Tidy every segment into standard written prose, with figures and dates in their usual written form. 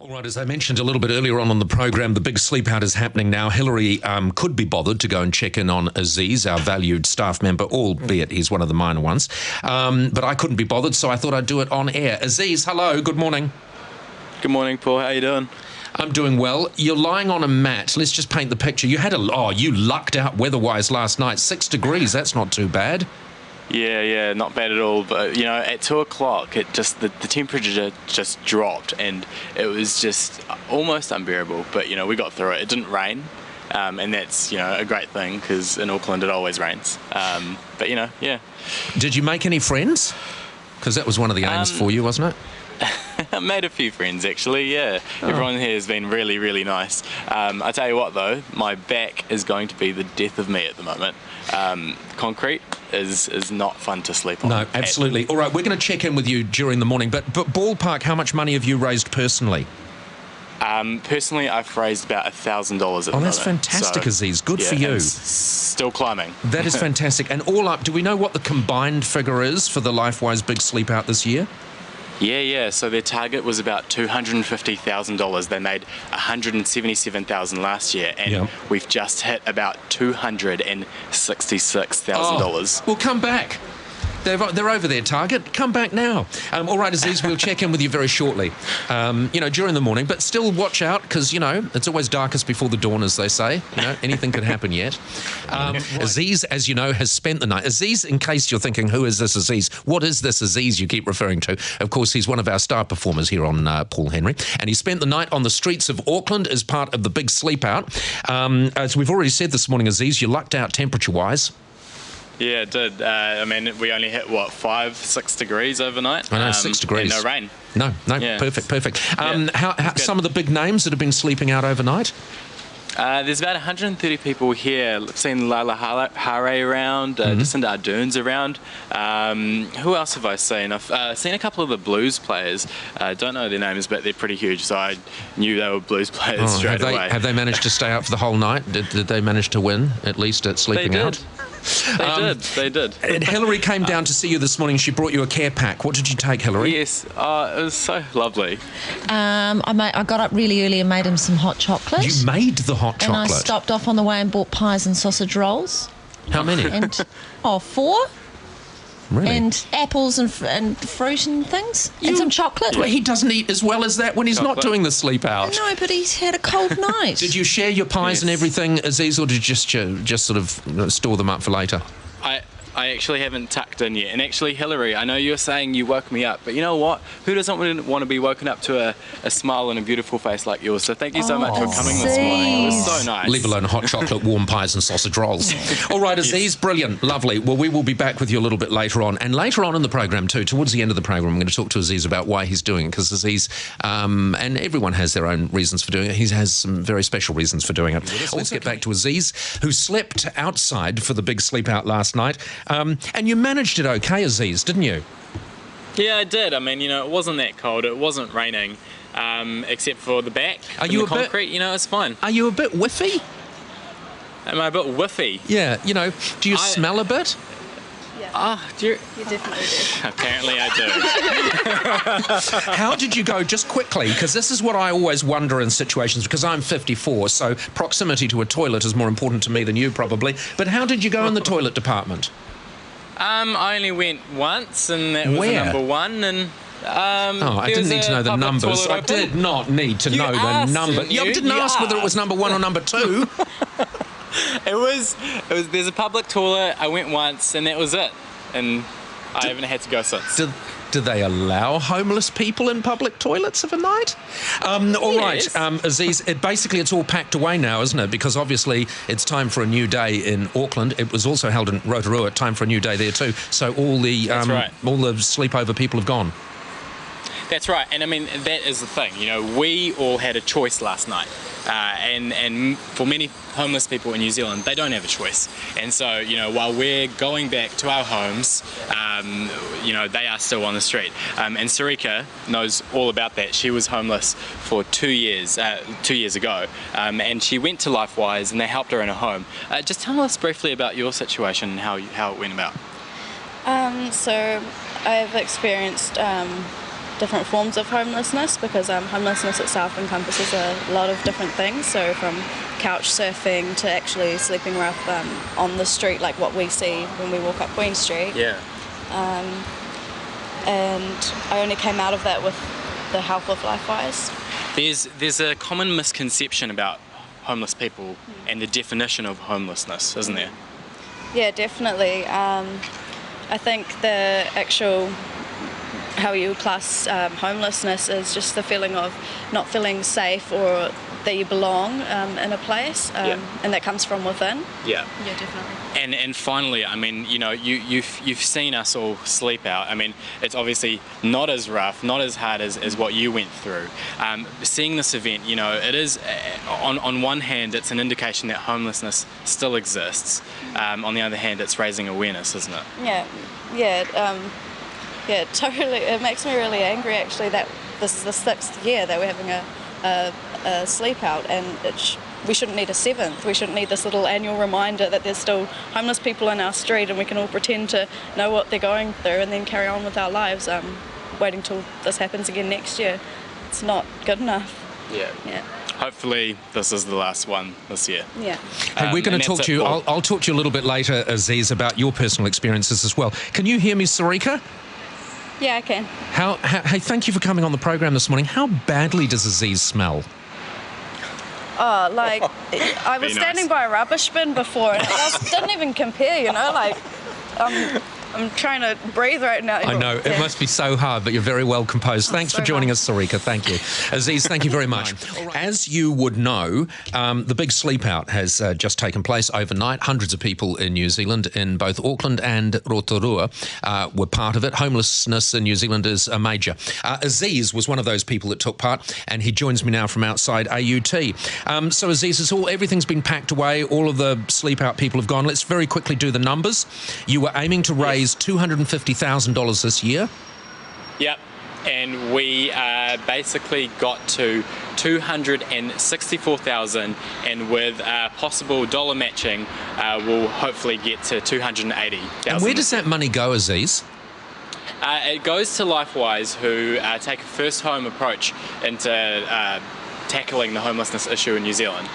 All right, as I mentioned a little bit earlier on the program, the big sleep out is happening now. Hillary could be bothered to go and check in on Aziz, our valued staff member, albeit he's one of the minor ones. But I couldn't be bothered, so I thought I'd do it on air. Aziz, hello, good morning. Good morning, Paul. How you doing? I'm doing well. You're lying on a mat. Let's just paint the picture. You lucked out weather-wise last night. 6 degrees, that's not too bad. Yeah, not bad at all. But, at 2 o'clock, the temperature just dropped and it was just almost unbearable. But, we got through it. It didn't rain. And that's, a great thing because in Auckland it always rains. But, yeah. Did you make any friends? Because that was one of the aims for you, wasn't it? I made a few friends, actually, yeah. Oh. Everyone here has been really, really nice. I tell you what, though, my back is going to be the death of me at the moment. Concrete is not fun to sleep on. No, absolutely. All right, we're going to check in with you during the morning, but ballpark, how much money have you raised personally? Personally, I've raised about $1,000 at the moment. Oh, that's fantastic, so, Aziz. Good for you. Still climbing. That is fantastic. And all up, do we know what the combined figure is for the Lifewise Big Sleep Out this year? Yeah. So their target was about $250,000. They made $177,000 last year, and we've just hit about $266,000. Oh, well, come back. They're over their target. Come back now. All right, Aziz, we'll check in with you very shortly, during the morning. But still watch out because, it's always darkest before the dawn, as they say. Anything could happen yet. Aziz, as you know, has spent the night. Aziz, in case you're thinking, who is this Aziz? What is this Aziz you keep referring to? Of course, he's one of our star performers here on Paul Henry. And he spent the night on the streets of Auckland as part of the big sleep out. As we've already said this morning, Aziz, you lucked out temperature-wise. Yeah, it did. We only hit, 5-6 degrees overnight? I know, 6 degrees. And no rain. No, yeah. Perfect. How some of the big names that have been sleeping out overnight? There's about 130 people here. I've seen Lila Hare around, Jacinda Ardern's around. Who else have I seen? I've seen a couple of the blues players. I don't know their names, but they're pretty huge, so I knew they were blues players straight away. Have they managed to stay out for the whole night? Did they manage to win, at least at sleeping out? They did. Hillary came down to see you this morning. She brought you a care pack. What did you take, Hillary? Yes, it was so lovely. I got up really early and made him some hot chocolate. You made the hot chocolate? And I stopped off on the way and bought pies and sausage rolls. How many? 4. Really? And apples and fruit and things. And some chocolate. Well, he doesn't eat as well as that when he's not doing the sleep out. No, but he's had a cold night. Did you share your pies and everything, Aziz, or did you just sort of store them up for later? I actually haven't tucked in yet. And actually, Hillary, I know you're saying you woke me up, but you know what? Who doesn't want to be woken up to a smile and a beautiful face like yours? So thank you so much for coming this morning. It was so nice. Leave alone hot chocolate, warm pies and sausage rolls. All right, Aziz, brilliant, lovely. Well, we will be back with you a little bit later on. And later on in the program, too, towards the end of the program, I'm going to talk to Aziz about why he's doing it, because Aziz, and everyone has their own reasons for doing it. He has some very special reasons for doing it. Let's get back to Aziz, who slept outside for the big sleep out last night. And you managed it okay, Aziz, didn't you? Yeah, I did. It wasn't that cold. It wasn't raining, except for the back. Are you the concrete? It's fine. Are you a bit whiffy? Am I a bit whiffy? Yeah, do you smell a bit? Yeah. Do you? You definitely do. Apparently I do. How did you go, just quickly, because this is what I always wonder in situations, because I'm 54, so proximity to a toilet is more important to me than you probably, but how did you go in the toilet department? I only went once, and that was the number one, and I didn't need to know the numbers. I did not need to know the number. I didn't ask whether it was number 1 or number 2. It was. There's a public toilet. I went once, and that was it. And I haven't had to go since. Do they allow homeless people in public toilets of a night? All right, Aziz, it's all packed away now, isn't it? Because obviously it's time for a new day in Auckland. It was also held in Rotorua, time for a new day there too. So all the sleepover people have gone. That's right, and that is the thing. We all had a choice last night, and for many homeless people in New Zealand, they don't have a choice. And so, while we're going back to our homes, they are still on the street. And Sarika knows all about that. She was homeless for 2 years, 2 years ago, and she went to Lifewise, and they helped her in her home. Just tell us briefly about your situation and how it went about. So I've experienced different forms of homelessness, because homelessness itself encompasses a lot of different things. So from couch surfing to actually sleeping rough on the street, like what we see when we walk up Queen Street. Yeah. And I only came out of that with the help of Lifewise. There's a common misconception about homeless people and the definition of homelessness, isn't there? Yeah, definitely. I think the actual, how you class homelessness is just the feeling of not feeling safe or that you belong in a place, and that comes from within. Yeah. Yeah, definitely. And finally, I mean, you know, you've seen us all sleep out. I mean, it's obviously not as rough, not as hard as what you went through. Seeing this event, you know, it is, on one hand, it's an indication that homelessness still exists. On the other hand, it's raising awareness, isn't it? Yeah, totally. It makes me really angry, actually, that this is the 6th year that we're having a sleep out, and we shouldn't need a 7th. We shouldn't need this little annual reminder that there's still homeless people in our street, and we can all pretend to know what they're going through and then carry on with our lives, waiting till this happens again next year. It's not good enough. Yeah. Hopefully this is the last one this year. Yeah. Hey, we're going to talk to you. I'll talk to you a little bit later, Aziz, about your personal experiences as well. Can you hear me, Sarika? Yeah, I can. Hey, thank you for coming on the program this morning. How badly does Aziz smell? Oh, like, I was standing by a rubbish bin before, and it didn't even compare, you know, like, I'm trying to breathe right now. I know, it must be so hard, but you're very well composed. Thanks for joining us, Sarika. Thank you. Aziz, thank you very much. As you would know, the big sleep out has just taken place overnight. Hundreds of people in New Zealand, in both Auckland and Rotorua, were part of it. Homelessness in New Zealand is a major. Aziz was one of those people that took part, and he joins me now from outside AUT. So Aziz, everything's been packed away. All of the sleep out people have gone. Let's very quickly do the numbers. You were aiming to raise $250,000 this year. Yep, and we basically got to 264,000, and with possible dollar matching, we'll hopefully get to 280,000. And where does that money go, Aziz? It goes to Lifewise, who take a first home approach into tackling the homelessness issue in New Zealand.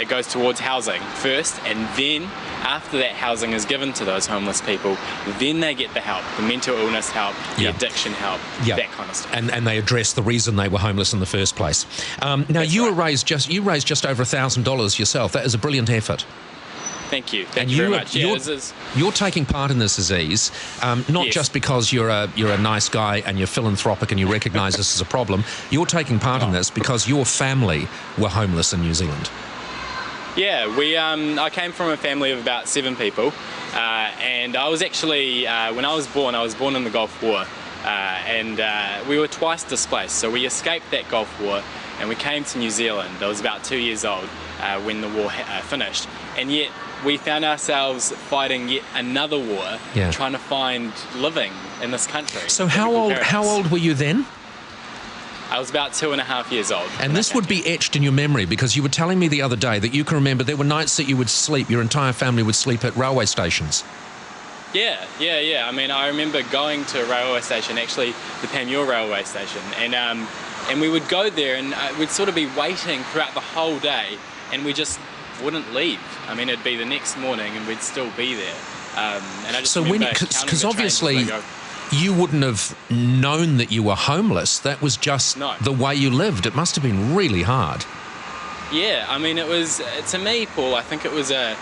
It goes towards housing first, and then after that housing is given to those homeless people, then they get the help, the mental illness help, the addiction help, that kind of stuff. And they address the reason they were homeless in the first place. Now, you raised just over $1,000 yourself. That is a brilliant effort. Thank you. Thank you very much. You're taking part in this, Aziz, not just because you're a nice guy and you're philanthropic and you recognise this as a problem. You're taking part in this because your family were homeless in New Zealand. Yeah, I came from a family of about 7 people, and I was actually, when I was born in the Gulf War, and we were twice displaced. So we escaped that Gulf War, and we came to New Zealand. I was about 2 years old when the war finished, and yet we found ourselves fighting yet another war, trying to find living in this country. So how old were you then? I was about 2.5 years old. And this would be etched in your memory, because you were telling me the other day that you can remember there were nights that you would sleep, your entire family would sleep at railway stations. Yeah. I mean, I remember going to a railway station, actually the Panmure railway station, and we would go there, and we'd sort of be waiting throughout the whole day, and we just wouldn't leave. I mean, it'd be the next morning, and we'd still be there. And I just because obviously you wouldn't have known that you were homeless. That was just the way you lived. It must have been really hard. Yeah, I mean, it was, to me, Paul, I think it was a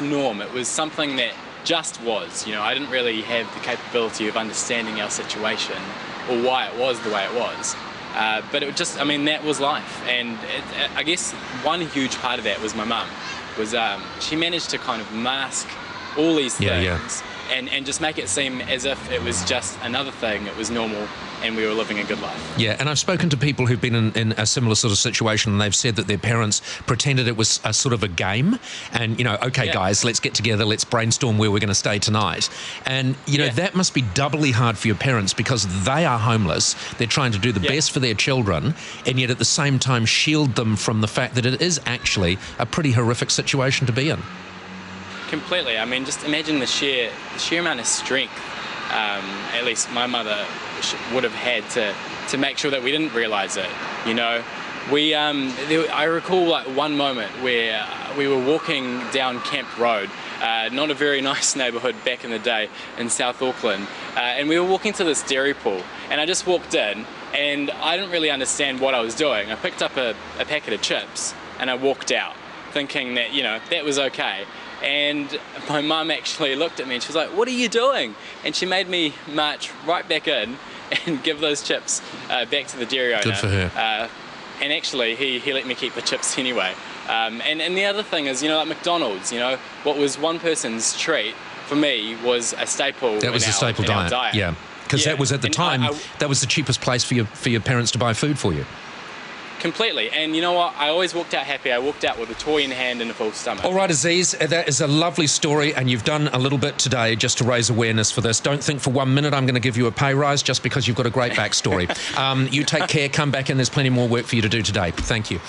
norm. It was something that just was. You know, I didn't really have the capability of understanding our situation or why it was the way it was. But it just, I mean, that was life. And I guess one huge part of that was my mum. She managed to kind of mask all these things and just make it seem as if it was just another thing, it was normal, and we were living a good life. Yeah, and I've spoken to people who've been in a similar sort of situation, and they've said that their parents pretended it was a sort of a game, and, you know, okay, guys, let's get together, let's brainstorm where we're going to stay tonight. And, you know, that must be doubly hard for your parents, because they are homeless, they're trying to do the best for their children, and yet at the same time shield them from the fact that it is actually a pretty horrific situation to be in. Completely. I mean, just imagine the sheer amount of strength at least my mother would have had to make sure that we didn't realise it. You know, I recall like one moment where we were walking down Camp Road, not a very nice neighbourhood back in the day in South Auckland, and we were walking to this dairy pool, and I just walked in, and I didn't really understand what I was doing. I picked up a packet of chips and I walked out, thinking that, you know, that was okay. And my mum actually looked at me and she was like, "What are you doing?" And she made me march right back in and give those chips back to the dairy owner. Good for her. And actually, he let me keep the chips anyway. And the other thing is, you know, like McDonald's, you know, what was one person's treat, for me, was a staple. That was the staple diet. Yeah, because that was at the time, that was the cheapest place for your parents to buy food for you. Completely. And you know what? I always walked out happy. I walked out with a toy in hand and a full stomach. All right, Aziz, that is a lovely story, and you've done a little bit today just to raise awareness for this. Don't think for 1 minute I'm going to give you a pay rise just because you've got a great backstory. You take care, come back in. There's plenty more work for you to do today. Thank you.